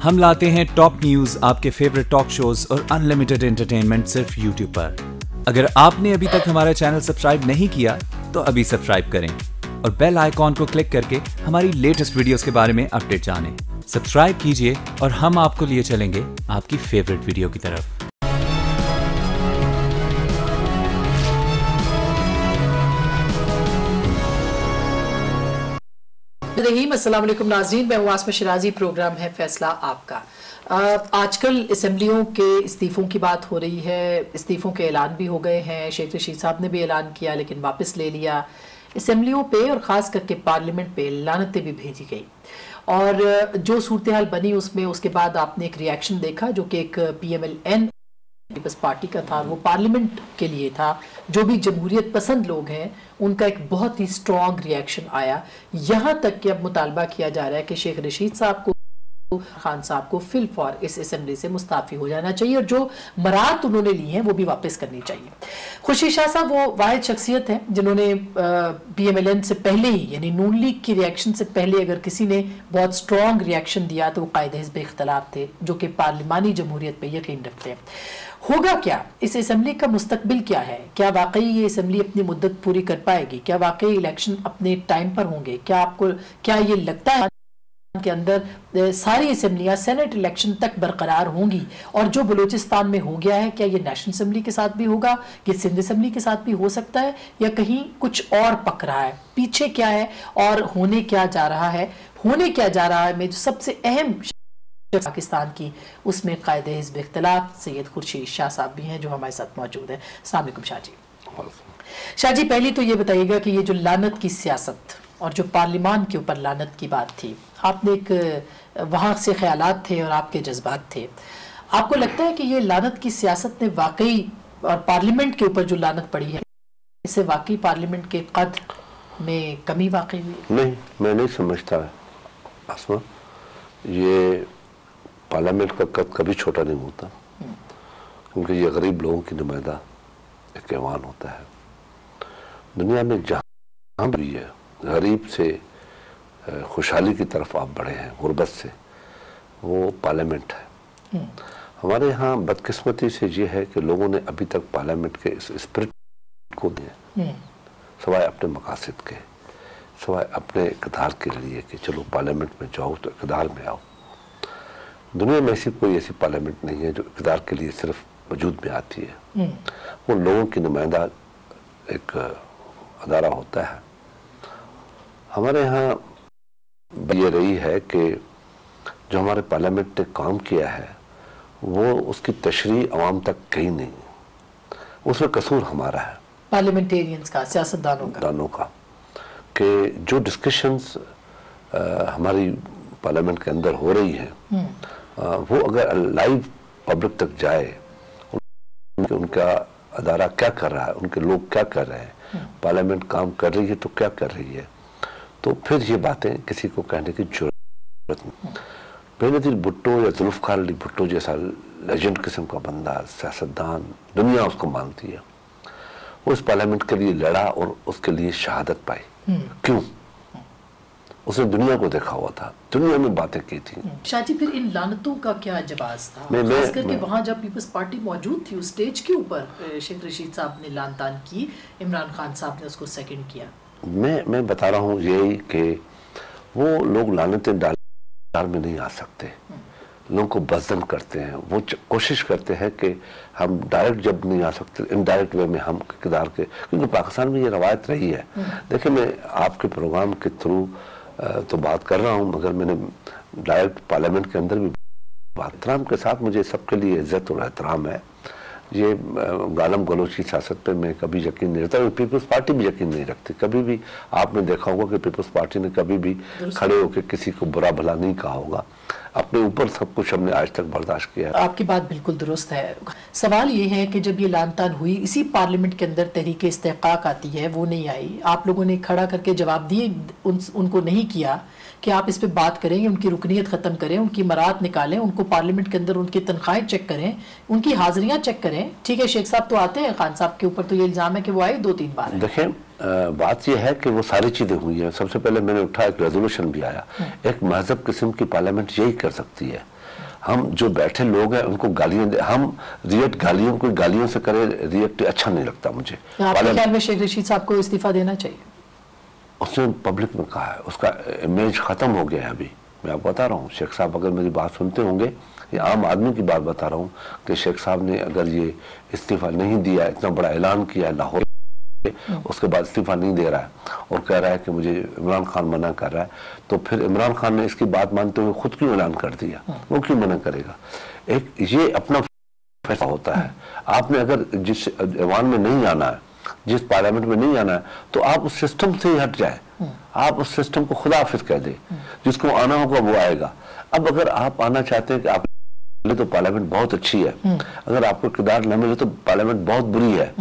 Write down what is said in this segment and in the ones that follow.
हम लाते हैं top news, आपके फेवरेट टॉक शोज और अनलिमिटेड एंटरटेनमेंट सिर्फ यूट्यूब पर। अगर आपने अभी तक हमारा चैनल सब्सक्राइब नहीं किया तो अभी सब्सक्राइब करें और बेल आइकॉन को क्लिक करके हमारी लेटेस्ट वीडियोस के बारे में अपडेट जानें। सब्सक्राइब कीजिए और हम आपको लिए चलेंगे आपकी फेवरेट वीडियो की तरफ। अस्सलाम वालेकुम नाज़रीन, मैं हूं आसमा शिराजी। प्रोग्राम है फैसला आपका। आजकल असम्बलियों के इस्तीफ़ों की बात हो रही है। इस्तीफ़ों के ऐलान भी हो गए हैं। शेख रशीद साहब ने भी ऐलान किया लेकिन वापस ले लिया। असम्बलियों पे और ख़ास करके पार्लियामेंट पे लानतें भी भेजी गई और जो सूरत हाल बनी उसमें उसके बाद आपने एक रिएक्शन देखा जो कि एक PMLN पीपल्स पार्टी का था। वो पार्लियामेंट के लिए था। जो भी जमहूरियत पसंद लोग हैं उनका एक बहुत ही स्ट्रॉन्ग रिएक्शन आया। यहाँ तक कि अब मुतालबा किया जा रहा है कि शेख रशीद साहब को, खान साहब को फिल फॉर इस असेंबली से मुस्ताफ़ी हो जाना चाहिए और जो मराहत उन्होंने ली हैं वो भी वापस करनी चाहिए। खुर्शीद शाह साहब वो वाहिद शख्सियत हैं जिन्होंने PMLN से पहले ही, यानी नून लीग की रिएक्शन से पहले अगर किसी ने बहुत स्ट्रॉन्ग रिएक्शन दिया तो वो कायदे हिज़्ब इख्तिलाफ थे, जो कि पार्लिमानी जमहूरियत पर यकीन रखते हैं। होगा क्या, इस असेंबली का मुस्तकबिल क्या है? क्या वाकई ये असेंबली अपनी मुद्दत पूरी कर पाएगी? क्या वाकई इलेक्शन अपने टाइम पर होंगे? क्या ये लगता है के अंदर सारी असेंबलियां सेनेट इलेक्शन तक बरकरार होंगी? और जो बलूचिस्तान में हो गया है क्या ये नेशनल असेंबली के साथ भी होगा? ये सिंध असेंबली के साथ भी हो सकता है या कहीं कुछ और पक रहा है? पीछे क्या है और होने क्या जा रहा है? होने क्या जा रहा है में जो सबसे अहम पाकिस्तान की, उसमें कायदे हिज़्ब इख्तिलाफ सैयद खुर्शीद शाह साहब भी हैं जो हमारे साथ मौजूद हैं। अस्सलाम वालेकुम शाह जी। शाह जी, पहले तो ये बताइएगा कि ये जो लानत की सियासत और जो पार्लियामान के ऊपर लानत की बात थी, आपने एक वहाँ से ख्यालात थे और आपके जज्बात थे। आपको लगता है कि ये लानत की सियासत ने वाकई, और पार्लियामेंट के ऊपर जो लानत पड़ी है, इससे वाकई पार्लियामेंट के कद में कमी वाकई हुई? नहीं, मैं नहीं समझता आसमा। ये पार्लियामेंट का कद कभी छोटा नहीं होता क्योंकि ये गरीब लोगों की नुमाइंदा एक ऐवान होता है। दुनिया में जहाँ भी है, गरीब से खुशहाली की तरफ आप बढ़े हैं, गुर्बत से, वो पार्लियामेंट है। हमारे यहाँ बदकिस्मती से ये है कि लोगों ने अभी तक पार्लियामेंट के इस स्पिरिट को दिए, सवाए अपने मकासद के, सवाए अपने इक़्तिदार के लिए कि चलो पार्लियामेंट में जाओ तो इक़्तिदार में आओ। दुनिया में ऐसी पार्लियामेंट नहीं है जो इक़्तिदार के लिए सिर्फ वजूद में आती है। वो लोगों की नुमाइंदा एक अदारा होता है। हमारे यहाँ ये रही है कि जो हमारे पार्लियामेंट ने काम किया है वो उसकी तशरीह अवाम तक गई नहीं, उसमें कसूर हमारा है, पार्लियामेंटेरियंस का, सियासतदानों का, कि जो डिस्कशंस हमारी पार्लियामेंट के अंदर हो रही है वो अगर लाइव पब्लिक तक जाए, उनका अदारा क्या कर रहा है, उनके लोग क्या कर रहे हैं, पार्लियामेंट काम कर रही है तो क्या कर रही है, तो फिर ये बातें किसी को कहने की जरूरत नहीं। बेनज़ीर भुट्टो या जुल्फ़िकार अली भुट्टो जैसा लेजेंड किस्म का बंदा, सियासतदान, दुनिया उसको मानती है, वो इस पार्लियामेंट के लिए लड़ा और उसके लिए शहादत पाई। क्यों? उसने दुनिया को देखा हुआ था, दुनिया में बातें की थी। शाह जी, फिर इन लानतों का क्या जवाब था? खास करके वहाँ जब पीपल्स पार्टी मौजूद थी, उस स्टेज के ऊपर शेख रशीद साहब ने लान तान की, इमरान खान साहब ने उसको सेकंड किया। मैं बता रहा हूँ यही कि वो लोग लानतें डाल में नहीं आ सकते, लोगों को बज़दन करते हैं। वो कोशिश करते हैं कि हम डायरेक्ट जब नहीं आ सकते, इनडायरेक्ट वे में हम इक़्तिदार के, क्योंकि पाकिस्तान में ये रवायत रही है। देखिए, मैं आपके प्रोग्राम के थ्रू तो बात कर रहा हूँ, मगर मैंने डायरेक्ट पार्लियामेंट के अंदर भी बात, एहतराम के साथ, मुझे सबके लिए इज्जत और एहतराम है। ये गालम गलोच की सियासत पे मैं कभी यकीन नहीं रखता, पीपल्स पार्टी भी यकीन नहीं रखती। कभी भी आपने देखा होगा कि पीपल्स पार्टी ने कभी भी खड़े होकर किसी को बुरा भला नहीं कहा होगा। अपने ऊपर सब कुछ हमने आज तक बर्दाश्त किया है। आपकी बात बिल्कुल दुरुस्त है। सवाल ये है कि जब ये लान तान हुई, इसी पार्लियामेंट के अंदर तहरीक इस्तेहकाक आती है, वो नहीं आई, आप लोगों ने खड़ा करके जवाब दिए, उनको नहीं किया कि आप इस पे बात करें, उनकी रुकनीत ख़त्म करें, उनकी मरात निकालें, उनको पार्लियामेंट के अंदर उनकी तनख्वाहें चेक करें, उनकी हाजिरियां चेक करें। ठीक है, शेख साहब तो आते हैं, खान साहब के ऊपर तो ये इल्ज़ाम है कि वो आए 2-3 बार। देखें, बात यह है कि वो सारी चीज़ें हुई हैं। सबसे पहले मैंने उठाया, एक रेजोल्यूशन भी आया। एक महजब किस्म की पार्लियामेंट यही कर सकती है। हम जो बैठे लोग हैं उनको गालियां दे, हम रिएक्ट गालियों को गालियों से करें, रिएक्ट अच्छा नहीं लगता मुझे। आपके ख्याल में शेख रशीद साहब को इस्तीफा देना चाहिए? उसने पब्लिक में कहा है, उसका इमेज खत्म हो गया है। अभी मैं आपको बता रहा हूँ, शेख साहब अगर मेरी बात सुनते होंगे, ये आम आदमी की बात बता रहा हूँ कि शेख साहब ने अगर ये इस्तीफा नहीं दिया, इतना बड़ा ऐलान किया लाहौर, उसके बाद इस्तीफा नहीं दे रहा है और कह रहा है कि मुझे इमरान खान मना कर रहा है, तो फिर इमरान खान ने इसकी बात मानते हुए खुद क्यों ऐलान कर दिया? वो क्यों मना करेगा? एक ये अपना फैसला होता है। आपने अगर जिस ऐवान में नहीं आना है, जिस पार्लियामेंट में नहीं आना है, तो आप उस सिस्टम से ही हट जाए। आप उस सिस्टम को खुदा हाफिज कह दे, जिसको आना होगा वो आएगा। अब अगर आप आना चाहते हैं कि आप तो पार्लियामेंट बहुत अच्छी है, अगर आपको किरदार न मिले तो पार्लियामेंट बहुत बुरी है,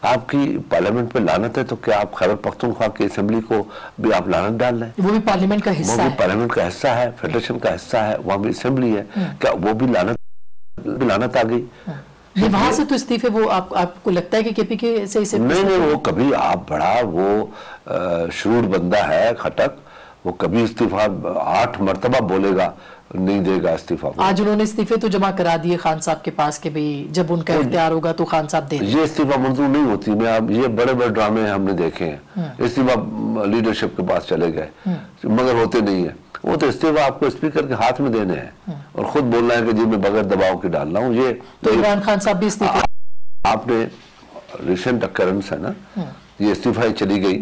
आपकी पार्लियामेंट पे लानत है, तो क्या आप खैबर पख्तूनख्वा की असेंबली को भी आप लानत डाल रहे हैं? वो भी पार्लियामेंट का हिस्सा है, पार्लियामेंट का हिस्सा है, फेडरेशन का हिस्सा है, वहां भी असेंबली है, क्या वो भी लानत आ गई? वहां से तो इस्तीफे वो आपको लगता है कि केपीके से नहीं, वो कभी आप बड़ा वो शूर बंदा है खटक, वो कभी इस्तीफा 8 मरतबा बोलेगा, नहीं देगा इस्तीफा। आज उन्होंने इस्तीफे तो जमा करा दिए खान साहब के पास कि भाई जब उनका इख्तियार होगा तो खान साहब दे। ये इस्तीफा मंजूर नहीं होती। मैं अब ये बड़े बड़े ड्रामे हमने देखे हैं, इस्तीफा लीडरशिप के पास चले गए मगर होते नहीं है। वो तो इस्तीफा आपको स्पीकर के हाथ में देने हैं और खुद बोलना है कि जी मैं बगैर दबाव के डाल रहा हूँ। ये तो इमरान खान साहब भी इस्तीफा, आपने रिसेंट अकरेंस है ना, ये इस्तीफा चली गई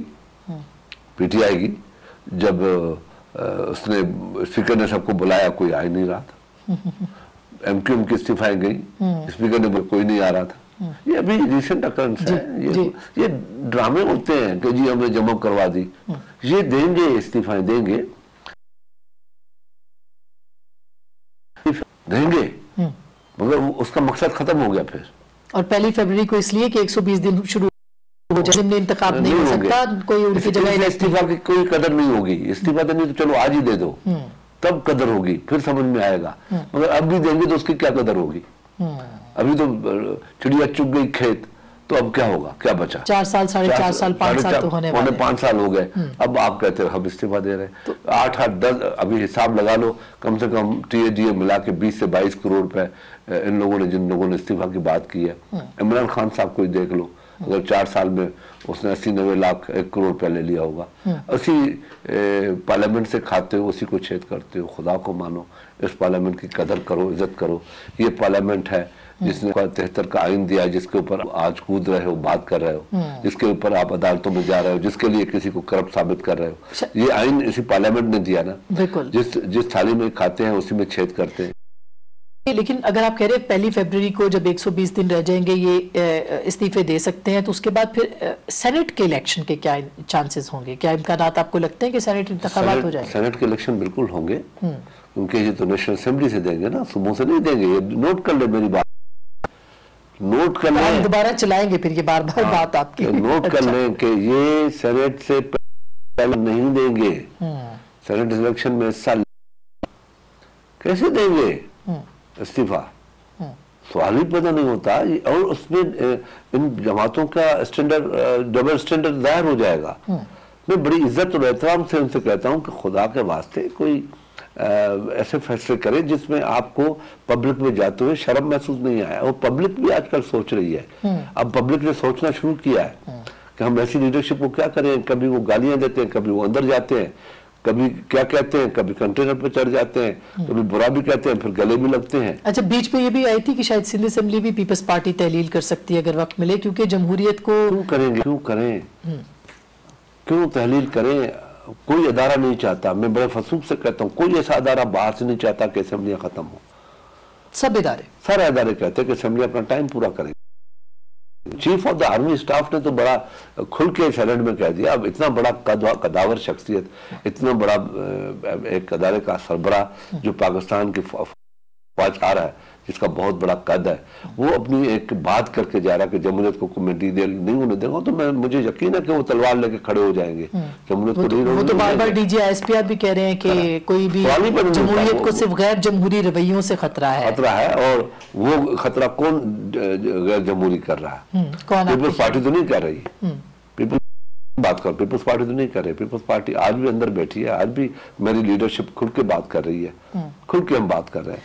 पीटीआई की, जब उसने स्पीकर ने सबको बुलाया, कोई आ ही नहीं रहा था। एमक्यूएम की इस्तीफाएं गई, स्पीकर ने कोई नहीं आ रहा था। ये अभी रिसेंट अकरेंस है। ये ड्रामे होते हैं कि जी हमने जमा करवा दी। ये देंगे, इस्तीफाएं देंगे मगर उसका मकसद खत्म हो गया फिर। और 1 फरवरी को इसलिए कि 120 दिन शुरू हो जाए, इंतखाब नहीं हो सकता, कोई उनकी जगह इस्तीफा की कोई कदर नहीं होगी। इस्तीफा देनी तो चलो आज ही दे दो, तब कदर होगी, फिर समझ में आएगा। मगर अब भी देंगे तो उसकी क्या कदर होगी? अभी तो चिड़िया चुग गई खेत, तो अब क्या होगा, क्या बचा? 4 साल, 4.5 साल, 5 साल तो होने वाले, 5 साल हो गए। अब आप कहते हो हम इस्तीफा दे रहे हैं, तो 8-10 अभी हिसाब लगा लो, कम से कम टीएडीए मिला के 20 से 22 करोड़ रुपए इन लोगों ने, जिन लोगों ने इस्तीफा की बात की है। इमरान खान साहब को ही देख लो, अगर 4 साल में उसने 80-90 लाख 1 करोड़ रुपया ले लिया होगा। उसी पार्लियामेंट से खाते हो, उसी को छेद करते हो। खुदा को मानो, इस पार्लियामेंट की कदर करो, इज्जत करो। ये पार्लियामेंट है जिसने 73 का आइन दिया, जिसके ऊपर आज कूद रहे हो, बात कर रहे हो, जिसके ऊपर आप अदालतों में जा रहे हो, जिसके लिए किसी को करप्ट साबित कर रहे हो। ये आइन इसी पार्लियामेंट ने दिया ना। जिस थाली में खाते हैं उसी में छेद करते हैं। लेकिन अगर आप कह रहे हैं 1 फरवरी को जब 120 दिन रह जाएंगे ये इस्तीफे दे सकते हैं, तो उसके बाद फिर सेनेट के इलेक्शन के क्या चांसेस होंगे? क्या इम्कानात आपको लगते हैं कि सेनेट इंतखाबात हो जाएंगे? सेनेट के इलेक्शन बिल्कुल होंगे, क्योंकि ये तो नेशनल असेंबली से देंगे ना, सुबह से नहीं देंगे। ये नोट कर ले मेरी बात, नोट कर ले, दोबारा चलाएंगे फिर ये बार-बार बात आपकी। नोट कर लें कि ये सेनेट से पहले नहीं देंगे। सेनेट इलेक्शन में हिस्सा कैसे देंगे इस्तीफा? सवाल ही पैदा नहीं होता। और उसमें इन जमातों का स्टैंडर्ड, डबल स्टैंडर्ड जाहिर हो जाएगा। मैं बड़ी इज्जत और एहतराम से उनसे कहता हूं कि खुदा के वास्ते कोई ऐसे फैसले करे जिसमें आपको पब्लिक में जाते हुए शर्म महसूस नहीं आया। और पब्लिक भी आजकल सोच रही है, अब पब्लिक ने सोचना शुरू किया है कि हम ऐसी लीडरशिप को क्या करें। कभी वो गालियां देते हैं, कभी वो अंदर जाते हैं, कभी क्या कहते हैं, कभी कंटेनर पे चढ़ जाते हैं, कभी बुरा भी कहते हैं, फिर गले भी लगते हैं। अच्छा, बीच में ये भी आई थी कि शायद सिंध असेंबली भी पीपल्स पार्टी तहलील कर सकती है अगर वक्त मिले, क्योंकि जमहूरियत को क्यों करेंगे, क्यों करें, क्यों तहलील करें? कोई अदारा नहीं चाहता। मैं बड़े फसूख से कहता हूँ, कोई ऐसा अदारा बाहर से नहीं चाहता कि असेंबलियां खत्म हो। सब इदारे, सारे इदारे कहते हैं कि असेंबली अपना टाइम पूरा करें। Chief of the army staff ने तो बड़ा खुल के सेनेट में कह दिया। अब इतना बड़ा कदावर शख्सियत, इतना बड़ा एक अदारे का सरबराह जो पाकिस्तान की आज आ रहा है जिसका बहुत बड़ा कद है, वो अपनी एक बात करके जा रहा है कि जमहूरियत को मटीरियल नहीं होने देगा, तो मुझे यकीन है कि वो तलवार लेके खड़े हो जाएंगे। जमहूरियत को नहीं, वो तो बार बार डीजी ISPR भी कह रहे हैं कि कोई भी जमहूरियत को सिर्फ गैर जमहूरी रवैयों से खतरा है। और वो खतरा कौन गैर जमहूरी कर रहा है? पीपल्स पार्टी तो नहीं कर रही, पीपल्स पार्टी तो नहीं कर रही। पीपल्स पार्टी आज भी अंदर बैठी है, आज भी मेरी लीडरशिप खुल के बात कर रही है, खुल के हम बात कर रहे हैं।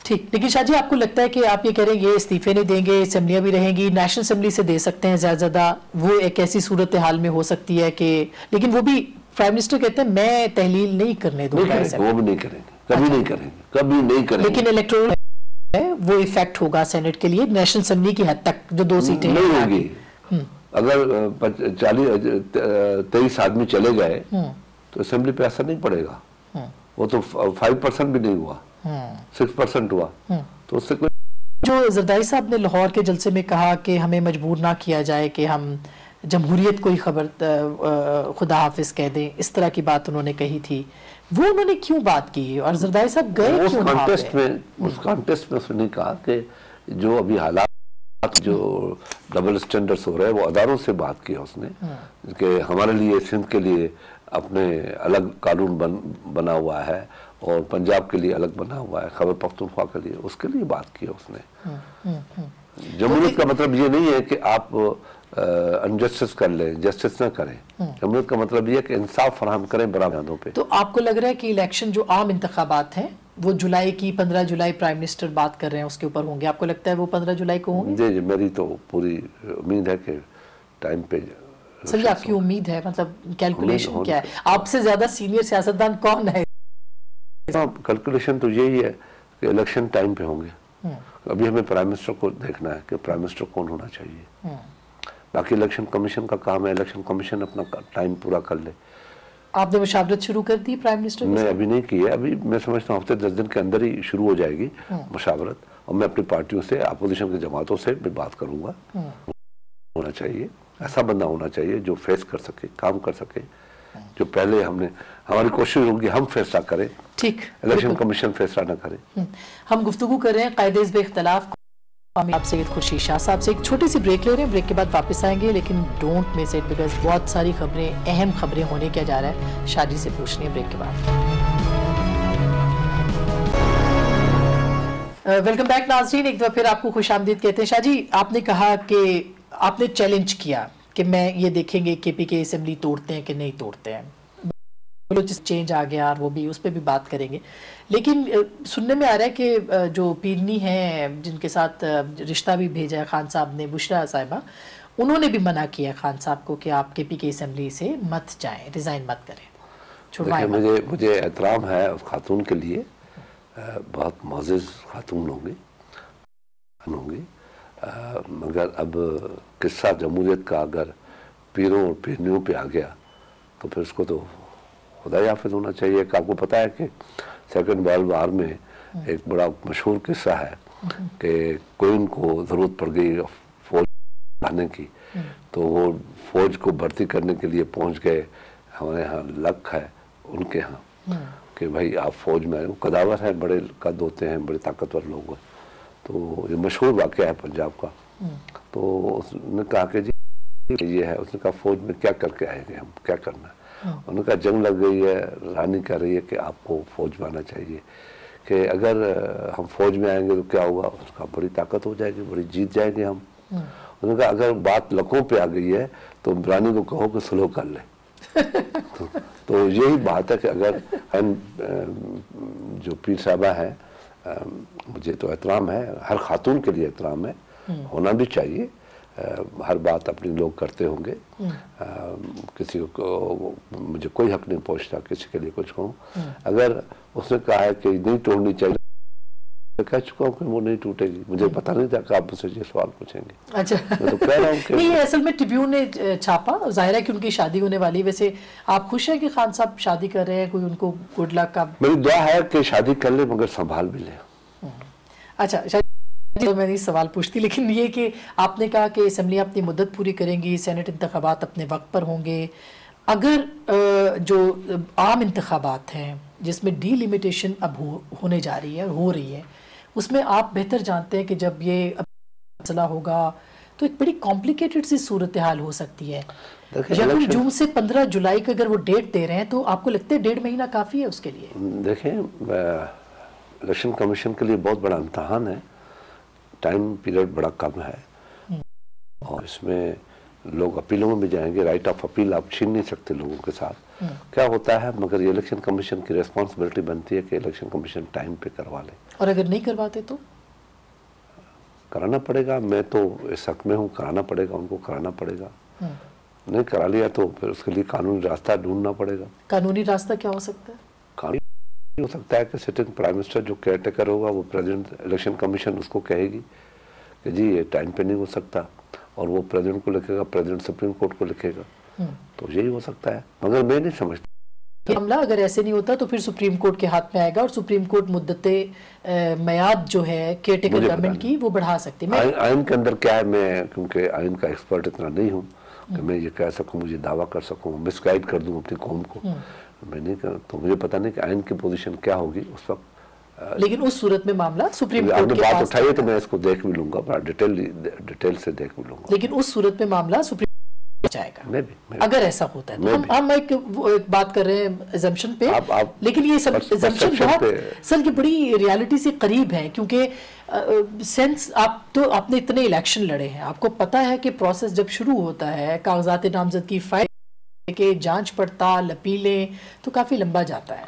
ठीक, लेकिन शाह जी आपको लगता है कि आप ये कह रहे हैं ये इस्तीफे नहीं देंगे, असेंबलियां भी रहेंगी, नेशनल असेंबली से दे सकते हैं ज्यादा, वो एक ऐसी सूरत हाल में हो सकती है कि, लेकिन वो भी प्राइम मिनिस्टर कहते हैं मैं तहलील नहीं करने दूंगा, वो भी नहीं करेंगे, कभी नहीं करेंगे, कभी नहीं करेंगे। लेकिन इलेक्टोरल है वो इफेक्ट होगा सेनेट के लिए, नेशनल असेंबली की हद तक जो 2 सीटें नहीं होगी। अगर 23 आदमी चले गए तो असेंबली पे असर नहीं पड़ेगा, वो तो 5% भी नहीं हुआ, 6% हुआ, तो उससे कोई। जो जरदारी साहब ने लाहौर के जलसे में कहा कि हमें मजबूर ना किया जाए कि हम जमहूरियत को ही खबर खुदा हाफिज कह दें, इस तरह की बात उन्होंने कही थी, वो उन्होंने क्यों बात की और जरदारी साहब गए उस कॉन्टेस्ट में उसने कहा कि जो अभी हालात जो डबल स्टैंडर्ड्स हो रहे हैं वो अदारों से बात की उसने कि हमारे लिए सिंध के लिए अपने अलग कानून बना हुआ है और पंजाब के लिए अलग बना हुआ है, खैबर पख्तूनख्वा के लिए, उसके लिए बात की उसने। जमहूरियत का मतलब ये नहीं है कि आप अनजस्टिस कर लें, जस्टिस ना करें। जमहूरियत का मतलब ये है कि इंसाफ फराहम करें बराबरों पे। तो आपको लग रहा है कि इलेक्शन जो आम इंतखाबात हैं वो जुलाई की 15 जुलाई प्राइम मिनिस्टर बात कर रहे हैं उसके ऊपर होंगे, आपको लगता है वो 15 जुलाई को होंगे? जी, मेरी तो पूरी उम्मीद है कि टाइम पे। सर आपकी उम्मीद है, मतलब कैलकुलेशन क्या है? आपसे ज्यादा सीनियर सियासतदान कौन है? कैलकुलेशन तो यही है कि इलेक्शन टाइम पे होंगे। अभी हमें प्राइम मिनिस्टर को देखना है कि प्राइम मिनिस्टर कौन होना चाहिए। बाकी इलेक्शन कमीशन का काम है, इलेक्शन कमीशन अपना टाइम पूरा कर ले। आपने मुशावरत शुरू कर दी प्राइम मिनिस्टर के साथ? मैं अभी नहीं की है, अभी मैं समझता हूँ हफ्ते 10 दिन के अंदर ही शुरू हो जाएगी मुशावरत, और मैं अपनी पार्टियों से, अपोजिशन की जमातों से भी बात करूंगा। होना चाहिए, ऐसा बंदा होना चाहिए जो फेस कर सके, काम कर सके, जो पहले हमारी कोशिश होगी हम फैसला करें, ठीक, इलेक्शन कमीशन फैसला न करे। हम गुफ्तगू कर रहे हैं कायदे इस इख्तलाफ आप सैयद खुर्शीद शाह साहब से। एक छोटी सी ब्रेक ले रहे हैं, ब्रेक के बाद वापस आएंगे, लेकिन डोंट मिस इट बिकॉज बहुत सारी खबरें, अहम खबरें होने क्या जा रहा है, शादी से पूछनी है ब्रेक के बाद। वेलकम बैक नाज़रीन, एक बार फिर आपको खुशामदीद कहते हैं। शाह जी, आपने कहा कि आपने चैलेंज किया कि मैं ये देखेंगे KPK असेंबली तोड़ते हैं कि नहीं तोड़ते हैं, चेंज आ गया और वो भी, उस पर भी बात करेंगे। लेकिन सुनने में आ रहा है कि जो पीरनी हैं जिनके साथ रिश्ता भी भेजा है खान साहब ने, बुशरा साहिबा, उन्होंने भी मना किया खान साहब को कि आप KPK असेंबली से मत जाएं, रिज़ाइन मत करें, छुड़वाएं। मुझे एहतराम है उस खातून के लिए, बहुत मोअज़्ज़ज़ खातून होंगी, मगर अब किस्सा जमहूरियत का अगर पीरों और पीरनियों पे आ गया तो फिर उसको तो खुदा हाफिज होना चाहिए। कि आपको पता है कि सेकंड वर्ल्ड वार में एक बड़ा मशहूर किस्सा है कि क्वीन को ज़रूरत पड़ गई फौज लाने की, तो वो फौज को भर्ती करने के लिए पहुंच गए हमारे यहाँ लक है उनके यहाँ कि भाई आप फौज में आए। वो कदावर हैं, बड़े कद होते हैं, बड़े ताकतवर लोग हैं, तो ये मशहूर वाक़या है पंजाब का। तो उसने कहा कि जी ये है, उसने कहा फौज में क्या करके आएंगे हम, क्या करना है? उन्होंने कहा जंग लग गई है, रानी कह रही है कि आपको फौज में आना चाहिए, कि अगर हम फौज में आएंगे तो क्या होगा? उसका बड़ी ताकत हो जाएगी, बड़ी जीत जाएंगे हम। उन्होंने कहा अगर बात लकों पे आ गई है तो रानी को कहो कि सुलह कर ले। तो यही बात है कि अगर हम जो पीर साहबा है, मुझे तो एहतराम है, हर खातून के लिए एहतराम है, होना भी चाहिए। हर बात अपने लोग करते होंगे, किसी को मुझे कोई हक नहीं पहुंचता किसी के लिए कुछ कहूँ। अगर उसने कहा है कि नहीं तोड़नी चाहिए, मैं कह चुका हूँ कि वो नहीं टूटेगी। मुझे पता नहीं था कि आप मुझसे ये सवाल पूछेंगे। अच्छा, मैं तो कह रहा हूँ कि नहीं, असल में ट्रिब्यून ने छापा, जाहिर है कि उनकी शादी होने वाली। वैसे आप खुश हैं कि खान साहब शादी कर रहे हैं? कोई उनको गुड लक का? मेरी दुआ है कि शादी कर ले मगर संभाल भी ले। अच्छा, तो मैं नहीं सवाल पूछती, लेकिन ये कि आपने कहा कि असेंबली अपनी मुद्दत पूरी करेंगी, सेनेट इंतखाबात अपने वक्त पर होंगे। अगर जो आम इंतखाबात हैं जिसमें डीलिमिटेशन अब होने जा रही है, हो रही है, उसमें आप बेहतर जानते हैं कि जब ये मसला होगा तो एक बड़ी कॉम्प्लिकेटेड सी सूरत हाल हो सकती है। यकम जून से 15 जुलाई का अगर वो डेट दे रहे हैं तो आपको लगता है 1.5 महीना काफ़ी है उसके लिए? देखें, इलेक्शन कमीशन के लिए बहुत बड़ा इम्तहान है, टाइम पीरियड बड़ा कम है और इसमें लोग अपीलों में भी जाएंगे। राइट ऑफ अपील आप छीन नहीं सकते लोगों के साथ। क्या होता है, मगर ये इलेक्शन कमीशन की रिस्पॉन्सिबिलिटी बनती है कि इलेक्शन कमीशन टाइम पे करवा ले। और अगर नहीं करवाते तो कराना पड़ेगा। मैं तो इस हक में हूँ, कराना पड़ेगा, उनको कराना पड़ेगा। नहीं करा लिया तो फिर उसके लिए कानूनी रास्ता ढूंढना पड़ेगा। कानूनी रास्ता क्या हो सकता है? कानूनी हो सकता है कि सिटिंग प्राइम मिनिस्टर जो केयर टेकर होगा वो प्रेसिडेंट, इलेक्शन कमीशन उसको कहेगी कि जी ये टाइम पे नहीं हो सकता और वो प्रेसिडेंट को लिखेगा, प्रेसिडेंट सुप्रीम कोर्ट को लिखेगा। तो यही हो सकता है, मगर मैं नहीं समझता मामला अगर ऐसे नहीं होता तो फिर सुप्रीम कोर्ट के हाथ में आएगा और सुप्रीम कोर्ट मुद्दते मयाद जो है केयरटेकर गवर्नमेंट की वो बढ़ा सकती है। आइन के अंदर क्या है, मैं क्योंकि आइन का एक्सपर्ट इतना नहीं हूँ कि मैं ये कह सकूँ, मुझे दावा कर सकूँ, मिसगाइड कर दूँ अपनी कौम को। मैं नहीं कर, तो मुझे पता नहीं कि आइन की पोजीशन क्या होगी उस वक्त। लेकिन उस सूरत में मामला सुप्रीम कोर्ट आपने के बात पास उठाई तो मैं इसको देख भी लूंगा, बड़ा डिटेल से देख भी लूंगा। लेकिन उस सूरत में मामला सुप्रीम जाएगा मैं भी अगर ऐसा होता है तो हम एक बात कर रहे हैं assumption पे। लेकिन ये assumption बहुत सर की बड़ी रियलिटी से करीब है, क्योंकि सेंस आप तो आपने इतने इलेक्शन लड़े हैं, आपको पता है कि प्रोसेस जब शुरू होता है कागजात नामजद की फाइल के जांच पड़ताल अपीलें तो काफी लंबा जाता है।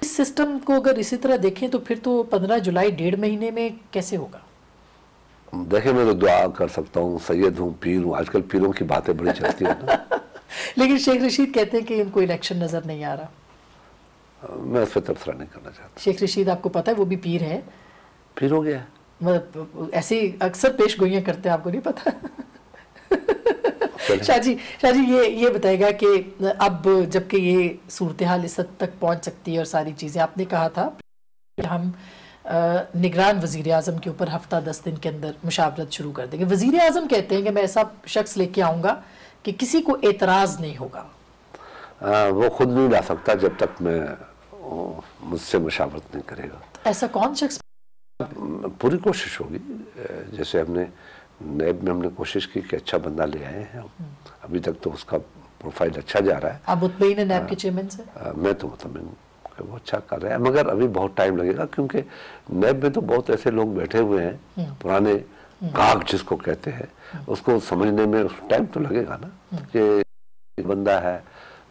इस सिस्टम को अगर इसी तरह देखें तो फिर तो 15 जुलाई 1.5 महीने में कैसे होगा? देखे, मैं तो दुआ कर सकता हूँ, सैयद हूँ, पीर हूँ, आजकल पीरों की बातें बड़ी चलती है ना। लेकिन शेख रशीद कहते हैं कि इनको इलेक्शन नजर नहीं आ रहा। मैं उस पर तबसरा नहीं करना चाहता। शेख रशीद आपको पता है वो भी पीर है। पीर हो गया, मतलब ऐसे अक्सर पेश गोइयां करते हैं, आपको नहीं पता? शाहजी ये बताएगा कि अब जबकि ये सूरत हाल इस हद तक पहुंच सकती है और सारी चीजें, आपने कहा था हम निगरान वज़ीर आज़म के ऊपर हफ्ता 10 दिन के अंदर मुशावरत शुरू कर देंगे। वज़ीर आज़म कहते हैं कि मैं ऐसा शख्स लेके आऊँगा कि किसी को एतराज़ नहीं होगा। वो खुद नहीं ला सकता जब तक मैं मुझसे मुशावरत नहीं करेगा। ऐसा कौन शख्स? पूरी कोशिश होगी, जैसे हमने नैब में हमने कोशिश की कि अच्छा बंदा ले आए हैं, अभी तक तो उसका प्रोफाइल अच्छा जा रहा है। आप मुतमईन हैं नैब के चेयरमैन से? मैं तो मुतमईन, वो अच्छा कर रहा है, मगर अभी बहुत टाइम लगेगा क्योंकि नैब में तो बहुत ऐसे लोग बैठे हुए हैं, पुराने काग जिसको कहते हैं, उसको समझने में टाइम तो लगेगा ना कि बंदा है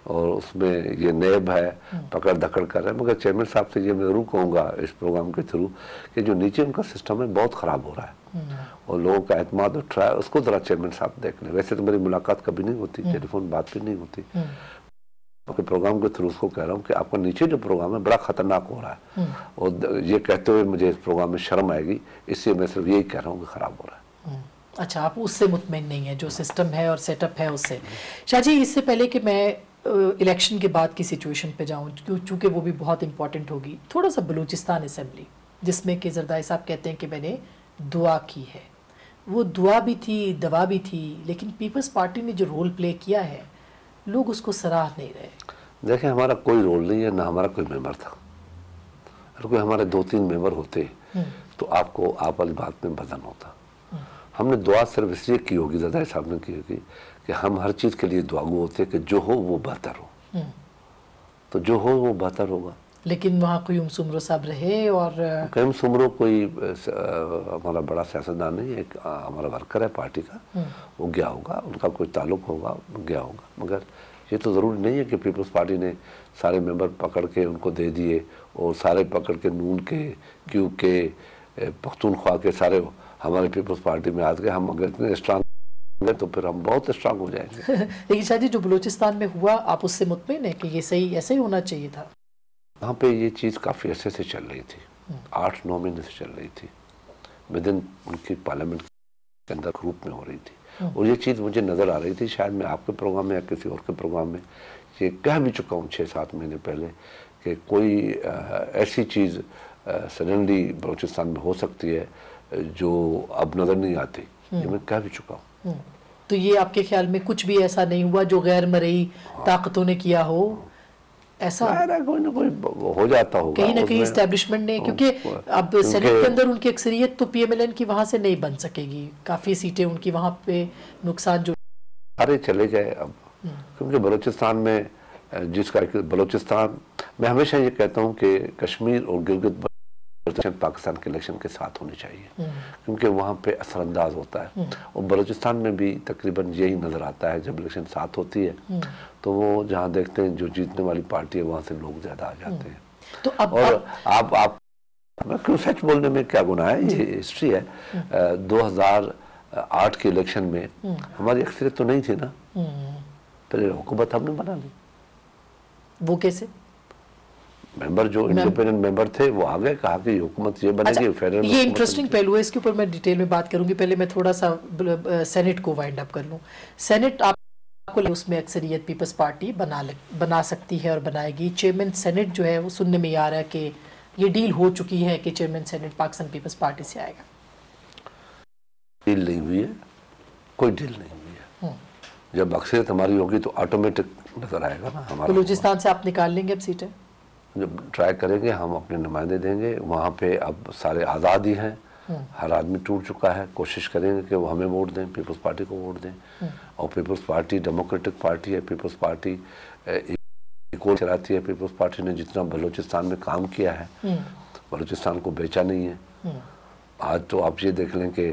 और उसमें ये नैब है, पकड़ दकड़ कर रहा है। मगर चेयरमैन साहब से ये मैं जरूर कहूँगा इस प्रोग्राम के थ्रू कि जो नीचे उनका सिस्टम है बहुत ख़राब हो रहा है और लोगों का एतमाद उठ रहा है, उसको ज़रा चेयरमैन साहब देख लें। वैसे तो मेरी मुलाकात कभी नहीं होती, टेलीफोन बात भी नहीं होती, आपके प्रोग्राम के थ्रू उसको कह रहा हूँ कि आपका नीचे जो प्रोग्राम है बड़ा खतरनाक हो रहा है और ये कहते हुए मुझे इस प्रोग्राम में शर्म आएगी, इसलिए मैं सिर्फ यही कह रहा हूँ कि ख़राब हो रहा है। अच्छा, आप उससे मुतमईन नहीं है जो सिस्टम है और सेटअप है उससे? शाहजी, इससे पहले कि मैं इलेक्शन के बाद की सिचुएशन पे जाऊँ, चूँकि वो भी बहुत इंपॉर्टेंट होगी, थोड़ा सा बलूचिस्तान असम्बली जिसमें कि जरदारी साहब कहते हैं कि मैंने दुआ की है, वो दुआ भी थी, दवा भी थी, लेकिन पीपल्स पार्टी ने जो रोल प्ले किया है लोग उसको सराह नहीं रहे। देखें, हमारा कोई रोल नहीं है, ना हमारा कोई मेंबर था। अगर कोई हमारे 2-3 मेंबर होते तो आपको आप वाली बात में वजन होता। हमने दुआ सिर्फ इसलिए की होगी, ज़रदारी साहब ने की होगी कि हम हर चीज़ के लिए दुआगो होते हैं कि जो हो वो बेहतर हो, तो जो हो वो बेहतर होगा। लेकिन वहाँ क़य्यूम सुमरो साहब रहे और क़य्यूम सुमरो कोई हमारा बड़ा सियासतदान नहीं है, हमारा वर्कर है पार्टी का, वो गया होगा, उनका कोई ताल्लुक होगा, गया होगा। मगर ये तो ज़रूरी नहीं है कि पीपल्स पार्टी ने सारे मेंबर पकड़ के उनको दे दिए और सारे पकड़ के नून के, क्यू के, पख्तूनख्वा के सारे हमारे पीपल्स पार्टी में आ गए। हम अगर इतने स्ट्रांग हैं तो फिर हम बहुत स्ट्रांग हो जाएंगे। लेकिन शायद जो बलूचिस्तान में हुआ, आप उससे मुतमईन है कि ये सही ऐसे ही होना चाहिए था? वहाँ पे ये चीज़ काफ़ी अर्से से चल रही थी, 8-9 महीने से चल रही थी, विदिन उनकी पार्लियामेंट के अंदर ग्रुप में हो रही थी और ये चीज़ मुझे नज़र आ रही थी। शायद मैं आपके प्रोग्राम में या किसी और के प्रोग्राम में ये कह भी चुका हूँ 6-7 महीने पहले कि कोई ऐसी चीज़ सडनली बलूचिस्तान में हो सकती है जो अब नज़र नहीं आती, ये मैं कह भी चुका हूँ। तो ये आपके ख्याल में कुछ भी ऐसा नहीं हुआ जो गैर मरई ताकतों ने किया हो? ऐसा कोई ना कोई हो जाता होगा कहीं ना कहीं इस्टेब्लिशमेंट ने, क्योंकि अब सेनेट के अंदर उनकी अक्सरियत तो पीएमएलएन की वहां से नहीं बन सकेगी, काफी सीटें उनकी वहां पे नुकसान जो सारे चले गए अब, क्योंकि बलूचिस्तान में जिसका बलूचिस्तान, मैं हमेशा ये कहता हूँ कि कश्मीर और गिलगित पाकिस्तान के इलेक्शन के साथ होनी चाहिए, क्योंकि वहाँ पे असरअंदाज होता है। और बलूचिस्तान में भी तकरीबन यही नज़र आता है, जब इलेक्शन साथ होती है तो वो जहाँ देखते हैं जो जीतने वाली पार्टी है वहाँ से लोग ज़्यादा आ जाते हैं। तो अब और आप क्यों सच बोलने में क्या गुनाह है, ये हिस्ट्री है। 2008 के इलेक्शन में हमारी अक्सरियत तो नहीं थी ना, पहले हुकूमत हमने बना ली। वो कैसे? मेंबर जो इंडिपेंडेंट मेंबर थे वो आ गए, कहा कि हुकूमत ये बनेगी। फेडरल ये इंटरेस्टिंग पहलू है, इसके ऊपर मैं डिटेल में बात करूंगी। पहले मैं थोड़ा सा सेनेट को वाइंड अप कर लूं। सेनेट आपको उसमें अक्सरियत पीपल्स पार्टी बना सकती है और बनाएगी। चेयरमैन सेनेट जो है वो सुनने में आ रहा है कि ये डील हो चुकी है कि चेयरमैन सेनेट पाकिस्तान पीपल्स पार्टी से आएगा। डील नहीं हुई है, कोई डील नहीं हुई है। जब अक्सरियत हमारी होगी तो ऑटोमेटिक नजर आएगा ना हमारा। बलूचिस्तान से आप निकाल लेंगे अब सीटें? जब ट्राई करेंगे हम अपने नुमाइंदे देंगे वहाँ पे। अब सारे आज़ाद ही हैं, हर आदमी टूट चुका है। कोशिश करेंगे कि वो हमें वोट दें, पीपल्स पार्टी को वोट दें। और पीपल्स पार्टी डेमोक्रेटिक पार्टी है, पीपल्स पार्टी इक्वल चलाती है। पीपल्स पार्टी ने जितना बलूचिस्तान में काम किया है, बलूचिस्तान को बेचा नहीं है। आज तो आप ये देख लें कि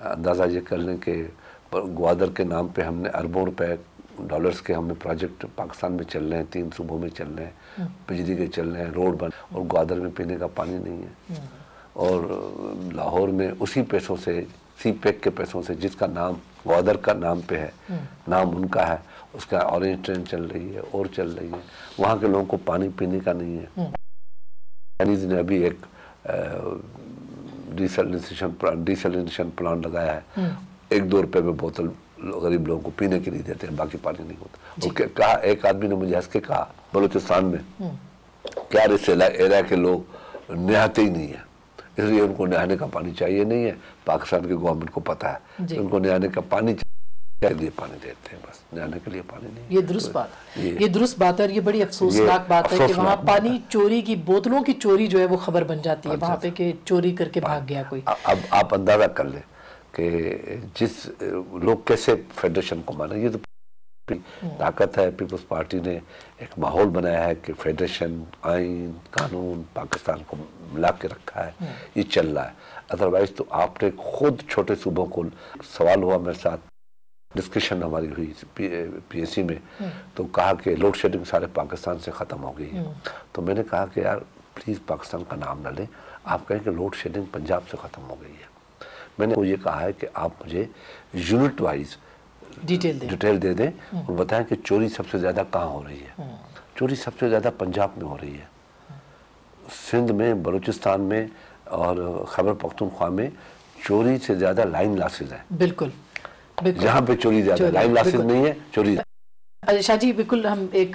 अंदाज़ा ये कर लें कि ग्वादर के नाम पे हमने अरबों रुपए डॉलर्स के हमें प्रोजेक्ट पाकिस्तान में चल रहे हैं, 3 सूबों में चल रहे हैं, बिजली के चल रहे हैं, रोड बन, और ग्वादर में पीने का पानी नहीं है। और लाहौर में उसी पैसों से, सीपेक के पैसों से, जिसका नाम ग्वादर का नाम पे है, नाम उनका है, उसका ऑरेंज ट्रेन चल रही है और चल रही है। वहाँ के लोगों को पानी पीने का नहीं है। चाइनीज ने अभी एक डिसैलिनेशन प्लांट लगाया है, 1-2 रुपए में बोतल गरीब लोगों को पीने के लिए देते हैं, बाकी पानी नहीं होता। और कहा, एक आदमी ने मुझे हंस के कहा, बलूचिस्तान में क्या इस एरिया के लोग नहाते ही नहीं है, इसलिए उनको नहाने का पानी चाहिए नहीं है। पाकिस्तान की गवर्नमेंट को पता है उनको नहाने का पानी चाहिए, लिए पानी देते हैं, बस नहाने के लिए पानी नहीं। ये दुरुस्त बात है, ये दुरुस्त बात है। और ये बड़ी अफसोसनाक बात है कि वहाँ पानी चोरी की, बोतलों की चोरी जो है वो खबर बन जाती है वहाँ पे कि चोरी करके भाग गया कोई। अब आप अंदाजा कर ले कि जिस लोग कैसे फेडरेशन को माने। ये तो ताकत है। पीपल्स पार्टी ने एक माहौल बनाया है कि फेडरेशन, आइन, कानून पाकिस्तान को मिला के रखा है, ये चल रहा है। अदरवाइज तो आपने खुद छोटे सूबों को, सवाल हुआ मेरे साथ, डिस्कशन हमारी हुई पीएससी में, तो कहा कि लोड शेडिंग सारे पाकिस्तान से ख़त्म हो गई है। तो मैंने कहा कि यार प्लीज़ पाकिस्तान का नाम न लें, आप कहें कि लोड शेडिंग पंजाब से ख़त्म हो गई है। मैंने वो ये कहा है कि आप मुझे यूनिट वाइज डिटेल दे दें और बताएं कि चोरी सबसे ज़्यादा कहाँ हो रही है। चोरी सबसे ज़्यादा पंजाब में हो रही है, सिंध में, बलूचिस्तान में और खैबर पख्तूनख्वा में चोरी से ज़्यादा लाइन लॉसेज है। बिल्कुल, जहाँ पे चोरी ज़्यादा, लाइन लॉसेज नहीं है, चोरी। शाह जी बिल्कुल, हम एक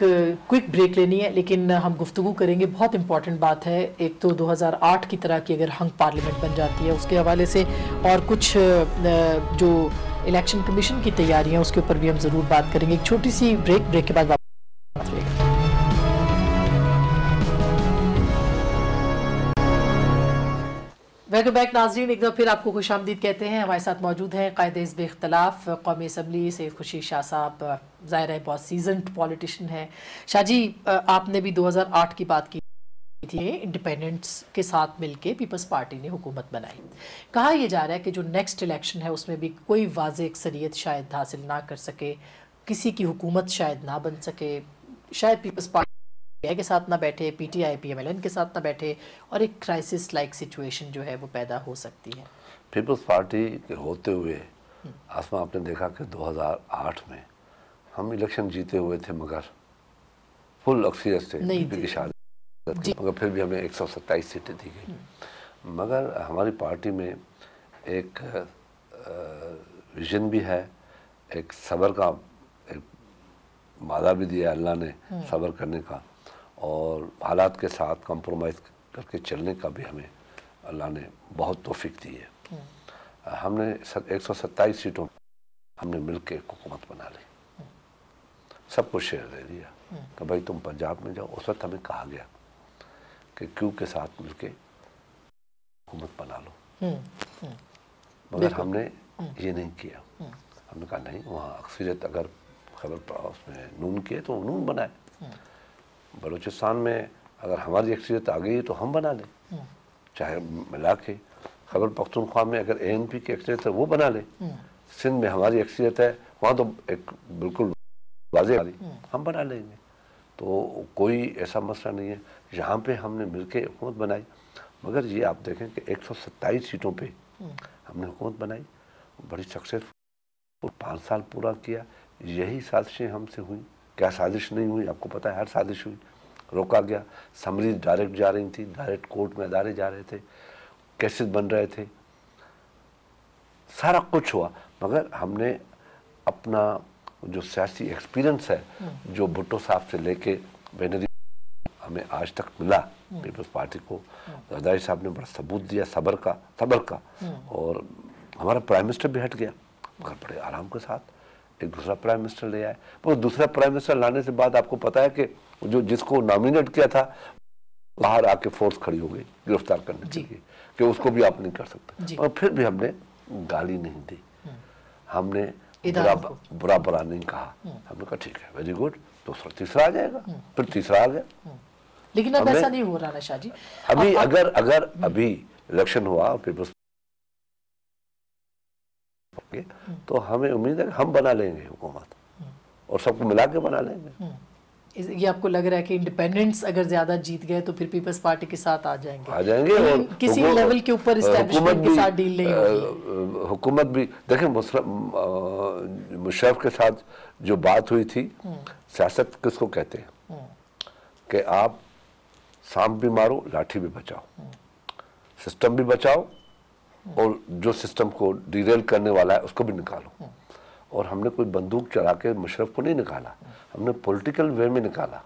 क्विक ब्रेक लेनी है, लेकिन हम गुफ्तगू करेंगे। बहुत इंपॉर्टेंट बात है। एक तो 2008 की तरह की अगर हंग पार्लियामेंट बन जाती है, उसके हवाले से, और कुछ जो इलेक्शन कमीशन की तैयारियां, उसके ऊपर भी हम ज़रूर बात करेंगे। एक छोटी सी ब्रेक के बाद वापस आएंगे। वेलकम बैक नाज़रीन, एक बार फिर आपको खुशामदीद कहते हैं। हमारे साथ मौजूद हैं कायदे हिज़्ब इख्तिलाफ कौमी असम्बली सैयद खुर्शीद शाह साहब। ज़ाहिर है बहुत सीजन्ड पॉलिटिशियन है। शाह जी, आपने भी 2008 की बात की थी, इंडिपेंडेंट्स के साथ मिलके पीपल्स पार्टी ने हुकूमत बनाई। कहा यह जा रहा है कि जो नेक्स्ट इलेक्शन है उसमें भी कोई वाज़ेह अक्सरियत शायद हासिल ना कर सके, किसी की हुकूमत शायद ना बन सके, शायद पीपल्स पार्टी के साथ ना बैठे, पीटीआई पीएमएलएन के साथ ना बैठे, और एक क्राइसिस लाइक सिचुएशन जो है वो पैदा हो सकती है। पीपल्स पार्टी के होते हुए आसमा आपने देखा कि 2008 में हम इलेक्शन जीते हुए थे, मगर फुल अक्सरियत से की शादी, मगर फिर भी हमें 127 सीटें दी गई। मगर हमारी पार्टी में एक विजन भी है, एक सब्र का एक मादा भी दिया अल्लाह ने, सब्र करने का, और हालात के साथ कंप्रोमाइज़ करके चलने का भी हमें अल्लाह ने बहुत तौफीक दी है। हमने 127 सीटों हमने मिल के हुकूमत बना ली। सब कुछ शेयर दे दिया कि भाई तुम पंजाब में जाओ। उस वक्त हमें कहा गया कि क्यू के साथ मिलके हुकूमत बना लो, मगर हमने ये नहीं किया। हमने कहा नहीं, वहाँ अक्सरियत अगर खबर उसमें नून की है तो नून बनाए। बलूचिस्तान में अगर हमारी अक्सरियत आ गई तो हम बना लें, चाहे मिला के। खैबर पख्तूनख्वा में अगर ANP की अक्सरियत है वो बना ले। सिंध में हमारी अक्सरियत है, वहाँ तो एक बिल्कुल वाज़ेह हम बना लेंगे। तो कोई ऐसा मसला नहीं है। यहाँ पे हमने मिलके हुकूमत बनाई, मगर ये आप देखें कि 127 सीटों पे हमने हुकूमत बनाई, बड़ी सक्सेसफुल 5 साल पूरा किया। यही साजिशें हमसे हुई। क्या साजिश नहीं हुई? आपको पता है, हर साजिश हुई। रोका गया, समरीज डायरेक्ट जा रही थी, डायरेक्ट कोर्ट में अदारे जा रहे थे, केसेस बन रहे थे, सारा कुछ हुआ। मगर हमने अपना जो सियासी एक्सपीरियंस है, जो भुट्टो साहब से लेके बेनजीर हमें आज तक मिला पीपल्स पार्टी को, जरदारी साहब ने बड़ा सबूत दिया सब्र का। और हमारा प्राइम मिनिस्टर भी हट गया, मगर बड़े आराम के साथ एक दूसरा प्राइम मिनिस्टर ले आए। पर दूसरा प्राइम मिनिस्टर लाने से बाद आपको पता है कि जो जिसको नॉमिनेट किया था बाहर आके फोर्स खड़ी हो गई गिरफ्तार करने के लिए कि उसको भी आप नहीं कर सकते। और फिर भी हमने गाली नहीं दी, हमने बुरा नहीं कहा। हमने कहा ठीक है, वेरी गुड, दूसरा तीसरा आ जाएगा, फिर तीसरा आ गया। लेकिन अब ऐसा नहीं हो रहा ना शाह जी। अभी अगर अभी इलेक्शन हुआ पीपल्स तो हमें उम्मीद है कि हम बना लेंगे हुकूमत और सबको मिला के बना लेंगे। ये आपको लग रहा है कि इंडिपेंडेंट्स अगर ज्यादा जीत गए तो फिर पीपल्स पार्टी के साथ आ जाएंगे और किसी लेवल के ऊपर एस्टैब्लिशमेंट के साथ डील नहीं होगी। हुकूमत भी देखें, मुशर्रफ के साथ जो बात हुई थी, सियासत किसको कहते हैं कि आप सांप भी मारो लाठी भी बचाओ, सिस्टम भी बचाओ और जो सिस्टम को डिरेल करने वाला है उसको भी निकालो। और हमने कोई बंदूक चला के मुशर्रफ को नहीं निकाला, हमने पॉलिटिकल वे में निकाला,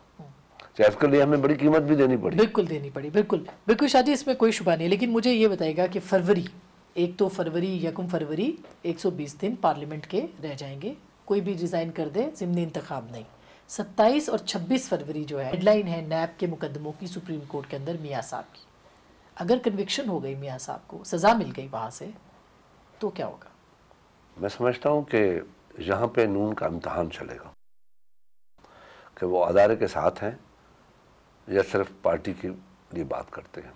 चाहे इसके लिए हमें बड़ी कीमत भी देनी पड़ी। बिल्कुल देनी पड़ी, बिल्कुल शाह जी, इसमें कोई शुबा नहीं। लेकिन मुझे ये बताएगा कि फरवरी 1 फरवरी 120 दिन पार्लियामेंट के रह जाएंगे, कोई भी रिजाइन कर दे, ज़िमनी इंतखाब नहीं। 27 और 26 फरवरी जो है हेडलाइन है नैब के मुकदमों की सुप्रीम कोर्ट के अंदर मियाँ साहब की। अगर कन्विक्शन हो गई, मियाँ साहब को सज़ा मिल गई वहाँ से, तो क्या होगा? मैं समझता हूँ कि यहाँ पे नून का इम्तहान चलेगा कि वो अदारे के साथ हैं या सिर्फ पार्टी के लिए बात करते हैं।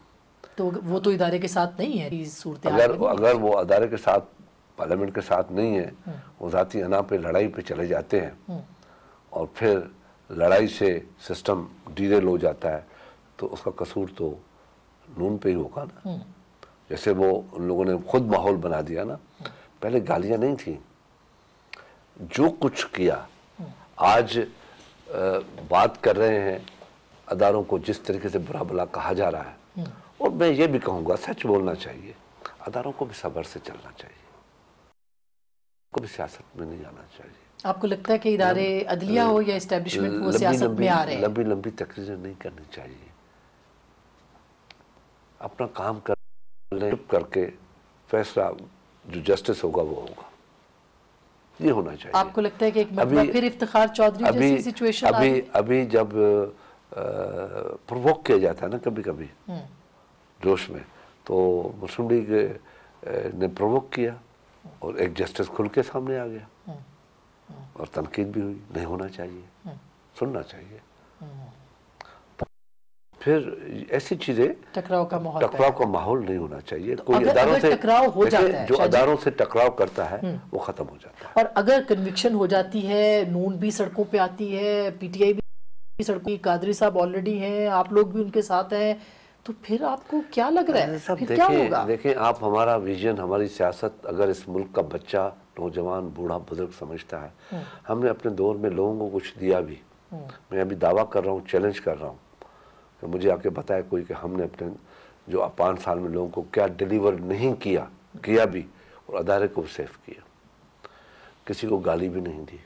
तो वो तो इदारे के साथ नहीं है इस सूरत। अगर वो अदारे के साथ, पार्लियामेंट के साथ नहीं है, वो ज़ाती अना पे लड़ाई पे चले जाते हैं और फिर लड़ाई से सिस्टम डीरेल हो जाता है, तो उसका कसूर तो नून पे ही होगा ना। जैसे वो उन लोगों ने खुद माहौल बना दिया ना, पहले गालियां नहीं थी, जो कुछ किया। आज बात कर रहे हैं अदारों को जिस तरीके से बुरा भला कहा जा रहा है, और मैं ये भी कहूँगा सच बोलना चाहिए, अदारों को भी सब्र से चलना चाहिए, को भी सियासत में नहीं आना चाहिए। आपको लगता है कि इदारे अदलिया हो या एस्टैब्लिशमेंट वो सियासत में आ रहे हैं? लंबी तकरीरें नहीं करनी चाहिए, अपना काम कर ले, चुप करके फैसला जो जस्टिस होगा वो होगा, ये होना चाहिए। आपको लगता है कि एक मतलब फिर इफ्तिखार चौधरी जैसी सिचुएशन अभी जब प्रोवोक किया जाता है ना कभी कभी जोश में, तो मुस्लिम लीग ने प्रोवोक किया और एक जस्टिस खुल के सामने आ गया और तनकीद भी हुई। नहीं होना चाहिए, सुनना चाहिए। फिर ऐसी चीजें, टकराव का माहौल नहीं होना चाहिए। तो कोई अदारों से टकराव हो जाता है, जो अदारों से टकराव करता है वो खत्म हो जाता है। और अगर कन्विक्शन हो जाती है, नून भी सड़कों पे आती है, पीटीआई भी सड़कों, कादरी साहब ऑलरेडी हैं, आप लोग भी उनके साथ हैं, तो फिर आपको क्या लग रहा है, फिर क्या होगा? देखें आप, हमारा विजन, हमारी सियासत अगर इस मुल्क का बच्चा, नौजवान, बूढ़ा, बुजुर्ग समझता है, हमने अपने दौर में लोगों को कुछ दिया भी। मैं अभी दावा कर रहा हूँ, चैलेंज कर रहा हूँ, मुझे आके बताया कोई कि हमने अपने जो 5 साल में लोगों को क्या डिलीवर नहीं किया भी, और अदारे को सेफ किया, किसी को गाली भी नहीं दी।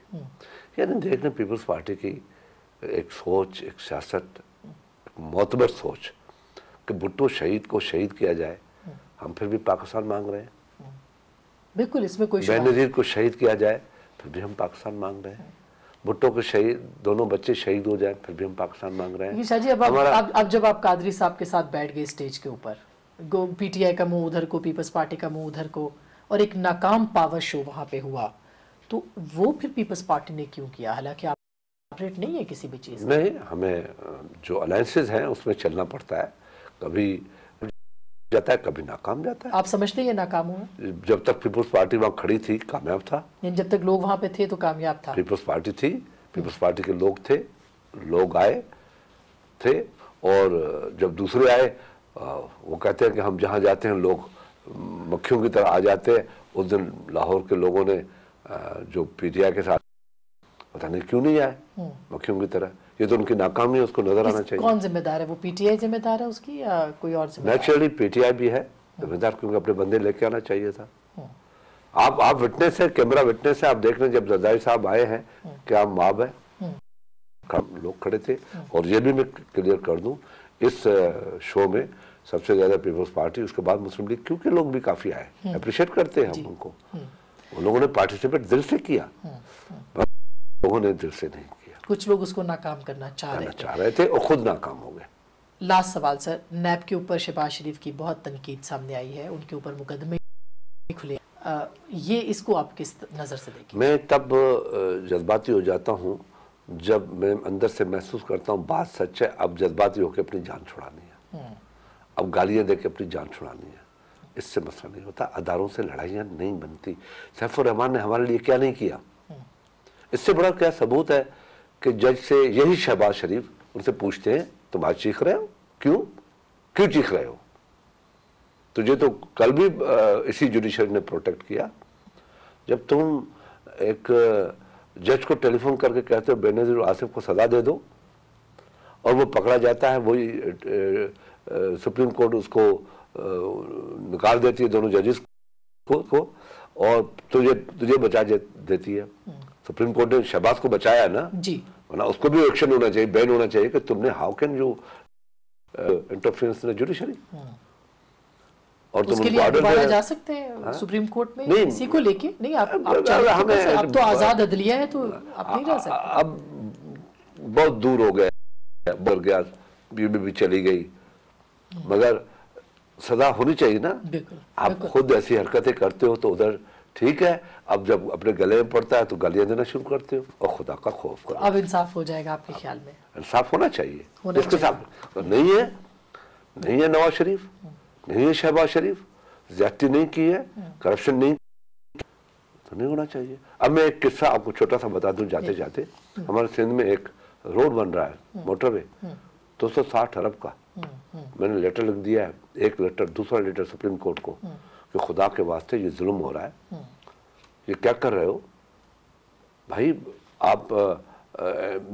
यानी देखने पीपल्स पार्टी की एक सोच, एक सियासत, एक मोतबर सोच कि भुट्टो शहीद को शहीद किया जाए, हम फिर भी पाकिस्तान मांग रहे हैं। बिल्कुल, इसमें कोई बेनजीर को शहीद किया जाए, फिर भी हम पाकिस्तान मांग रहे हैं। भुट्टो के शहीद, दोनों बच्चे शहीद हो जाए, फिर भी हम पाकिस्तान मांग रहे हैं। शाह जी, अब जब आप कादरी साहब के साथ बैठ गए स्टेज के ऊपर, पीटीआई का मुंह उधर को, पीपल्स पार्टी का मुंह उधर को, और एक नाकाम पावर शो वहां पे हुआ, तो वो फिर पीपल्स पार्टी ने क्यों किया? हालांकि आप ऑपरेट नहीं है किसी भी चीज नहीं, हमें जो अलायंसेज हैं उसमें चलना पड़ता है, कभी जाता है कभी नाकाम जाता है। आप समझते हैं ये नाकाम हुआ? जब तक पीपल्स पार्टी वहाँ खड़ी थी कामयाब था, जब तक लोग वहां पे थे तो कामयाब था। पीपल्स पार्टी थी, पीपल्स पार्टी के लोग थे, लोग आए थे, और जब दूसरे आए वो कहते हैं कि हम जहाँ जाते हैं लोग मक्खियों की तरह आ जाते हैं। उस दिन लाहौर के लोगों ने जो पीटीआई के साथ पता नहीं क्यों नहीं आए मक्खियों की तरह। ये तो उनकी नाकामी है, उसको नजर आना चाहिए। कौन जिम्मेदार है? वो पीटीआई जिम्मेदार है उसकी या कोई और जिम्मेदार? नेचुरली पीटीआई भी है जिम्मेदार, क्योंकि अपने बंदे लेके आना चाहिए था। आप विटनेस है, कैमरा विटनेस है। आप देख रहे हैं जब जरदारी साहब आए हैं क्या माब है, लोग खड़े थे। और ये भी मैं क्लियर कर दूं, इस शो में सबसे ज्यादा पीपल्स पार्टी, उसके बाद मुस्लिम लीग, क्योंकि लोग भी काफी आए, अप्रिशिएट करते हैं हम उनको। उन लोगों ने पार्टिसिपेट दिल से किया, लोगों ने दिल से नहीं किया। कुछ लोग उसको नाकाम करना चाह रहे थे और खुद नाकाम हो गए। लास्ट सवाल सर, नैब के ऊपर शहबाज शरीफ की बहुत तनकीद सामने आई है, उनके ऊपर मुकदमे खुले, ये इसको आप किस नज़र से देखें? मैं तब जज्बाती हो जाता हूँ जब मैं अंदर से महसूस करता हूँ बात सच है, अब जज्बाती होकर अपनी जान छुड़ानी है, अब गालियाँ दे के अपनी जान छुड़ानी है। इससे मसला नहीं होता, अदारों से लड़ाइयाँ नहीं बनती। सैफुर रहमान ने हमारे लिए क्या नहीं किया, इससे बड़ा क्या सबूत है कि जज से यही शहबाज शरीफ उनसे पूछते हैं तुम आज चीख रहे हो, क्यों क्यों चीख रहे हो? तुझे तो कल भी इसी जुडिशरी ने प्रोटेक्ट किया। जब तुम एक जज को टेलीफोन करके कहते हो बेनजीर आसिफ को सजा दे दो, और वो पकड़ा जाता है, वही सुप्रीम कोर्ट उसको निकाल देती है दोनों जजेस को और तुझे बचा देती है। सुप्रीम कोर्ट ने शहबाज को बचाया ना जी, वरना उसको भी एक्शन होना चाहिए, बैन होना चाहिए कि तुमने how can you interference in judiciary. और तुम उसके लिए दोबारा जा सकते हैं सुप्रीम कोर्ट में इसी को लेके? नहीं, आप अब तो आजाद अदलिया है तो आप नहीं रह सकते। अब बहुत दूर हो गया, बढ़ गया, भी चली गई, मगर सजा होनी चाहिए ना। आप खुद ऐसी हरकतें करते हो तो उधर ठीक है, अब जब अपने गले में पड़ता है तो गालियां देना शुरू करते हो, और खुदा का खौफ करो। अब इंसाफ हो जाएगा आपके ख्याल में? इंसाफ होना चाहिए इसके साथ। नहीं है नवाज शरीफ, नहीं है शहबाज शरीफ, ज्यादती नहीं की है, करप्शन नहीं तो नहीं होना चाहिए। अब मैं एक किस्सा आपको छोटा सा बता दूं जाते जाते। हमारे सिंध में एक रोड बन रहा है, मोटरवे 260 अरब का। मैंने लेटर लिख दिया है, एक लेटर, दूसरा लेटर सुप्रीम कोर्ट को कि खुदा के वास्ते ये जुल्म हो रहा है, ये क्या कर रहे हो भाई आप?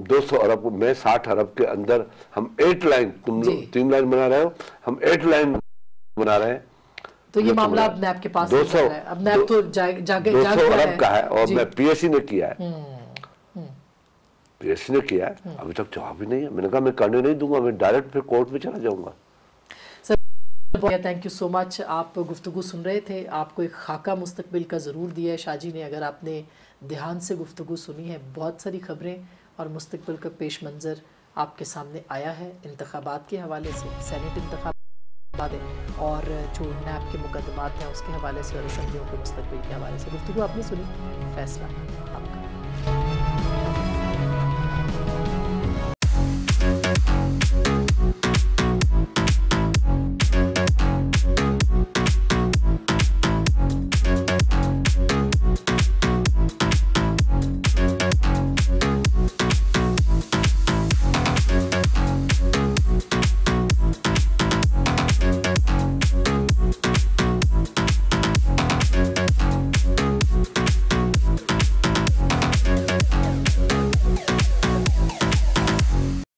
200 अरब में 60 अरब के अंदर हम 8 लाइन, तुम लोग 3 लाइन बना रहे हो, हम 8 लाइन बना रहे हैं। तो ये मामला अब नैब के पास 200 है, अब नैब तो 200 अरब का है, और मैं पीएससी ने किया है, पीएससी ने किया है, अभी तक जवाब ही नहीं है। मैंने कहा मैं करने नहीं दूंगा, मैं डायरेक्ट फिर कोर्ट में चला जाऊंगा। Thank you so much. आप गुफ्तगू सुन रहे थे, आपको एक खाका मुस्तकबिल का ज़रूर दिया है शाह जी ने। अगर आपने ध्यान से गुफ्तगू सुनी है, बहुत सारी खबरें और मुस्तकबिल का पेश मंज़र आपके सामने आया है। इंतखाबात के हवाले से, सेनेट इंतखाबात और जो नैब के मुकदमात हैं उसके हवाले से, और असम्बलियों के मुस्तकबिल के हवाले से गुफ्तगू आपने सुनी। फैसला आपका।